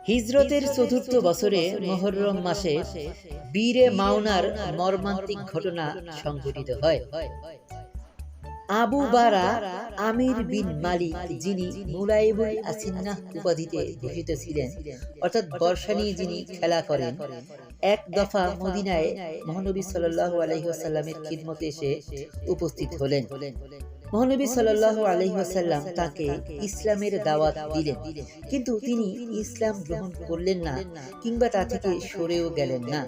হিজরতের চতুর্থ বছরে মুহররম মাসে বীরে মাওনার মর্মান্তিক ঘটনা সংঘটিত হয়। আবু বারা আমির বিন মালিক, যিনি মুলাইবুল আসিন্নাহ উপাধিতে ভূষিত ছিলেন, অর্থাৎ বর্ষা নিয়ে যিনি খেলা করেন, এক দফা মদিনায় মহানবী সাল্লাল্লাহু আলাইহি ওয়াসাল্লামের খিদমতে এসে উপস্থিত হলেন। মহানবী সাল্লাল্লাহু আলাইহি ওয়াসাল্লাম তাকে ইসলামের দাওয়াত দিলেন, কিন্তু তিনি ইসলাম গ্রহণ করলেন না কিংবা তা থেকে সরেও গেলেন না।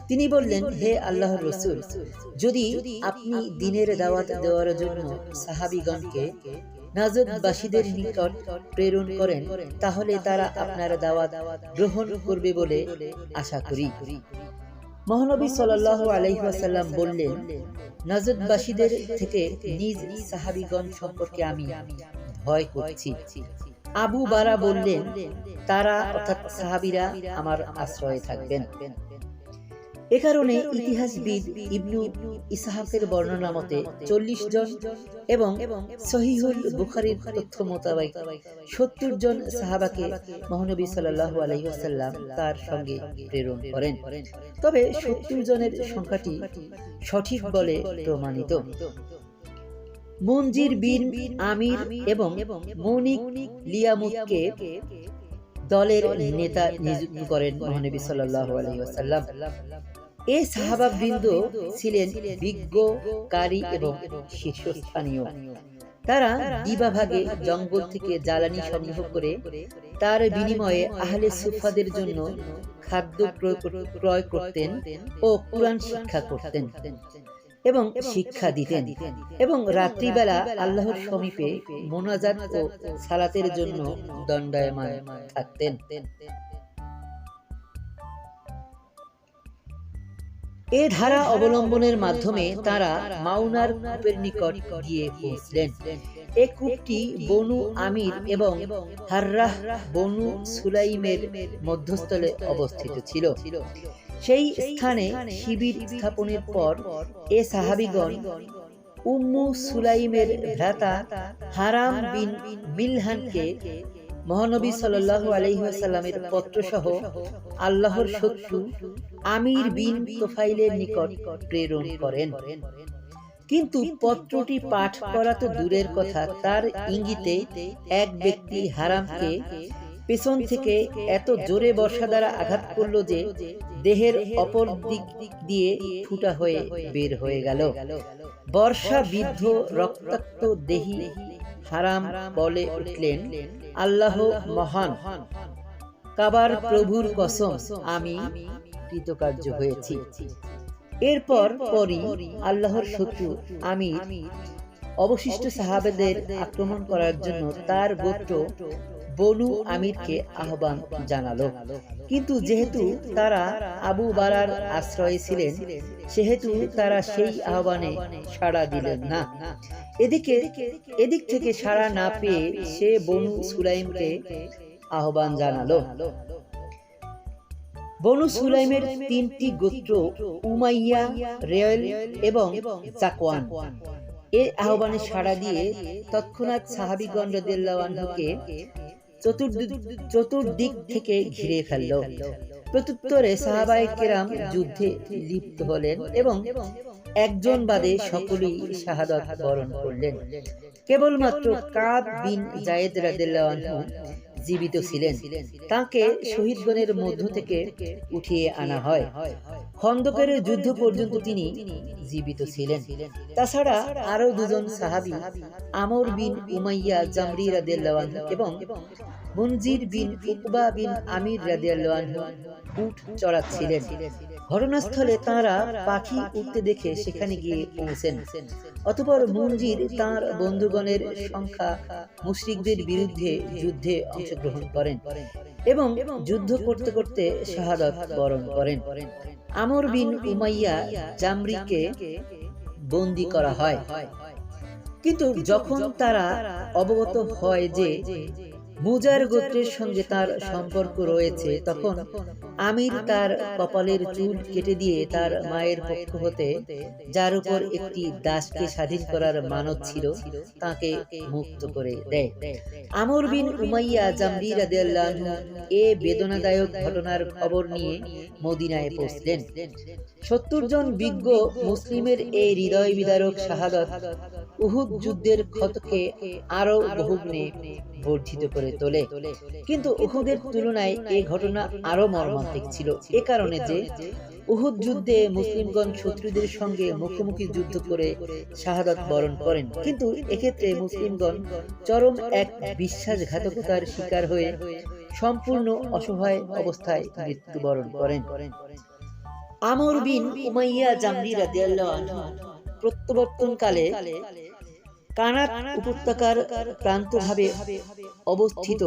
তিনি বললেন, হে আল্লাহর রাসূল, যদি আপনি দ্বীনের দাওয়াত দেওয়ার জন্য সাহাবীগণকে নাজদবাসীদের নিকট প্রেরণ করেন, তাহলে তারা আপনার দাওয়াত গ্রহণ করবে বলে আশা করি। মহানবী সাল্লাল্লাহু আলাইহি ওয়াসাল্লাম বললেন, নাজদবাসীদের থেকে নিজ সাহাবীগণ সম্পর্কে আমি ভয় করছি। আবু বারা বললেন, তারা অর্থাৎ সাহাবীরা আমার আশ্রয়ে থাকবেন। এ কারণে ইতিহাসবিদ ইবনু ইসহাকের বর্ণনা মতে 40 জন এবং সহিহুল বুখারীর তথ্য মোতাবেক 70 জন সাহাবাকে মহানবী সাল্লাল্লাহু আলাইহি ওয়াসাল্লাম তার সঙ্গে প্রেরণ করেন। তবে 70 জনের সংখ্যাটি সঠিক বলে প্রমাণিত। মুনজির বিন আমির এবং মনিক লিয়ামুতকে দলের নেতা নিযুক্ত করেন মহানবী সাল্লাল্লাহু আলাইহি ওয়াসাল্লাম। এই সাহাবাবৃন্দ ছিলেন বিজ্ঞ, কারি এবং শীর্ষস্থানীয়। তারা দিবাভাগে জঙ্গল থেকে জ্বালানি সংগ্রহ করে তার বিনিময়ে আহলে সুফাদের জন্য খাদ্য ক্রয় করতেন ও কুরআন শিক্ষা করতেন এবং শিক্ষা দিতেন, এবং রাত্রিবেলা আল্লাহর সমীপে মোনাজাত ও সালাতের জন্য দণ্ডায়মান থাকতেন। এ ধারা অবলম্বনের মাধ্যমে তারা মাওনার কূপের নিকট গিয়ে পৌঁছলেন। এই কূপটি বনু আমির এবং হাররাহ বনু সুলাইমের মধ্যস্থলে অবস্থিত ছিল। সেই স্থানে শিবির স্থাপনের পর এ সাহাবীগণ উম্মু সুলাইমের ভ্রাতা হারাম বিন মিলহানকে মহানবী সাল্লাল্লাহু আলাইহি ওয়াসাল্লামের পত্র সহ আল্লাহর শত্রু আমির বিন তোফাইলের নিকট প্রেরণ করেন। কিন্তু পত্রটি পাঠ করা তো দূরের কথা, তার ইঙ্গিতে এক ব্যক্তি হারামকে পেছন থেকে এত জোরে বর্ষা দ্বারা আঘাত করল যে দেহের অপর দিক দিয়ে ফুটা হয়ে বের হয়ে গেল। বর্ষা বিদ্ধ রক্তাক্ত দেহি হারাম বলে উঠলেন, আল্লাহ মহান, কাবার প্রভুর কসম, আমি কৃতকার্য হয়েছি। এরপর পরই আল্লাহর শত্রু আমির অবশিষ্ট সাহাবাদের আক্রমণ করার জন্য তার গোত্র বনু আমিরকে আহ্বান জানালো। কিন্তু যেহেতু তারা আবু বারার আশ্রয়ে ছিলেন, সেহেতু তারা সেই আহ্বানে সাড়া দিলেন না। এদিক থেকে সাড়া না পেয়ে সে বনু সুলাইমকে আহ্বান জানালো। বনু সুলাইমের 3টি গোত্র উমাইয়া, রেয়ল এবং জাকওয়ান এ আহ্বানে সাড়া দিয়ে তৎক্ষণাৎ সাহাবীগণ রাদিয়াল্লাহু আনহুকে চতুর্দিক থেকে ঘিরে ফেলল। প্রত্যুত্তরে সাহাবায়ে কেরাম যুদ্ধে লিপ্ত হলেন এবং একজন বাদে সকলেই শাহাদাত বরণ করলেন। কেবলমাত্র কাব বিন যায়েদ রাদিয়াল্লাহু আনহু জীবিত ছিলেন। তাকে শহীদগণের মধ্য থেকে উঠিয়ে আনা হয়। খন্দকের যুদ্ধ পর্যন্ত তিনি জীবিত ছিলেন। তাছাড়া আরো দুজন সাহাবী, আমর বিন উমাইয়া জামরি রাদিয়াল্লাহু আনহু এবং মুনজির বিন উকবা বিন আমির রাদিয়াল্লাহু আনহু উট চড়াচ্ছিলেন। ঘটনাস্থলে তাঁরা পাখি উঠতে দেখে সেখানে গিয়ে পৌঁছেন। অতঃপর মুনজির তাঁর বন্ধুগণের সংখ্যা মুশরিকদের বিরুদ্ধে যুদ্ধে অংশগ্রহণ করেন এবং যুদ্ধ করতে করতে শাহাদাত বরণ করেন। আমর বিন উমাইয়া জামরিকে বন্দী করা হয়, কিন্তু যখন তারা অবগত হয় যে মুজার গোত্রের সঙ্গে তার সম্পর্ক রয়েছে, তখন আমির তার কপালের চুল কেটে দিয়ে তার মায়ের পক্ষ হতে, যার উপর একটি দাসকে স্বাধীন করার মানত ছিল, তাকে মুক্ত করে দেয়। আমর বিন উমাইয়া জামরি রাদিয়াল্লাহু আনহু এ বেদনাদায়ক ঘটনার খবর নিয়ে মদিনায় পৌঁছলেন। 70 জন বিজ্ঞ মুসলিমের এই হৃদয় বিদারক শাহাদাত উহুদ যুদ্ধের ক্ষতকে আরো বহুগুণে বর্ধিত করে তোলে। কিন্তু উহুদের তুলনায় এই ঘটনা আরো মর্মান্তিক ছিল, এ কারণে যে উহুদ যুদ্ধে মুসলিমগণ শত্রুদের সঙ্গে মুখোমুখি যুদ্ধ করে শাহাদাত বরণ করেন, কিন্তু এক্ষেত্রে মুসলিমগণ চরম এক বিশ্বাসঘাতকতার শিকার হয়ে সম্পূর্ণ অসহায় অবস্থায় মৃত্যুবরণ করেন। আমর বিন উমাইয়া জামরি রাদিয়াল্লাহু আনহু প্রত্যাবর্তনকালে কানাত উপত্যকার প্রান্তভাবে অবস্থিত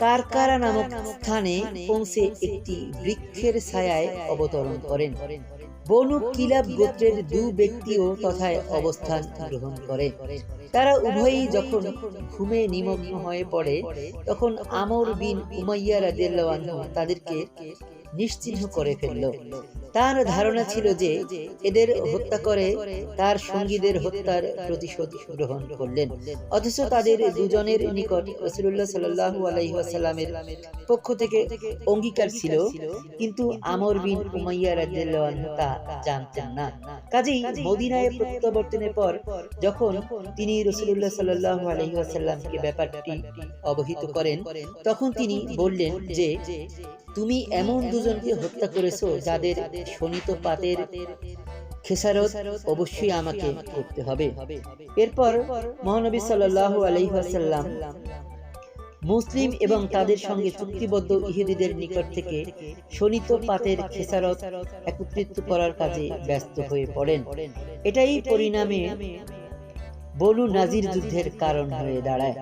কারকারা নামক স্থানে পৌঁছে একটি বৃক্ষের ছায়ায় অবতরণ করেন। বনু কিলাব গোত্রের 2 ব্যক্তিও তথায় অবস্থান গ্রহণ করে। তারা উভয়ই যখন ঘুমে নিমগ্ন হয়ে পড়ে, তখন আমর বিন উমাইয়া রাদিয়াল্লাহু আনহু তাদেরকে নিশ্চিহ্ন করে ফেলল। তার ধারণা ছিল যে এদের হত্যা করে তার সঙ্গীদের হত্যার প্রতিশোধ গ্রহণ করলেন, অথচ তাদের দুজনের নিকট রাসূলুল্লাহ সাল্লাল্লাহু আলাইহি ওয়াসাল্লামের পক্ষ থেকে অঙ্গীকার ছিল, কিন্তু আমর বিন উমাইয়া রাদিয়াল্লাহু আনহু তা জানতেন না। কাজেই মদিনায় প্রত্যাবর্তনের পর যখন তিনি রাসূলুল্লাহ সাল্লাল্লাহু আলাইহি ওয়াসাল্লামকে ব্যাপারটি অবহিত করেন, তখন তিনি বললেন যে, তুমি এমন দুজনকে হত্যা করেছো যাদের শোণিত পাতের খেসারত অবশ্যই আমাকে করতে হবে। এরপর মহানবী সাল্লাল্লাহু আলাইহি ওয়াসাল্লাম মুসলিম এবং তাদের সঙ্গে চুক্তিবদ্ধ ইহুদিদের নিকট থেকে শোণিত পাতের খেসারত একত্রিত করার কাজে ব্যস্ত হয়ে পড়েন। এটাই পরিণামে বনু নাজির যুদ্ধের কারণ হয়ে দাঁড়ায়।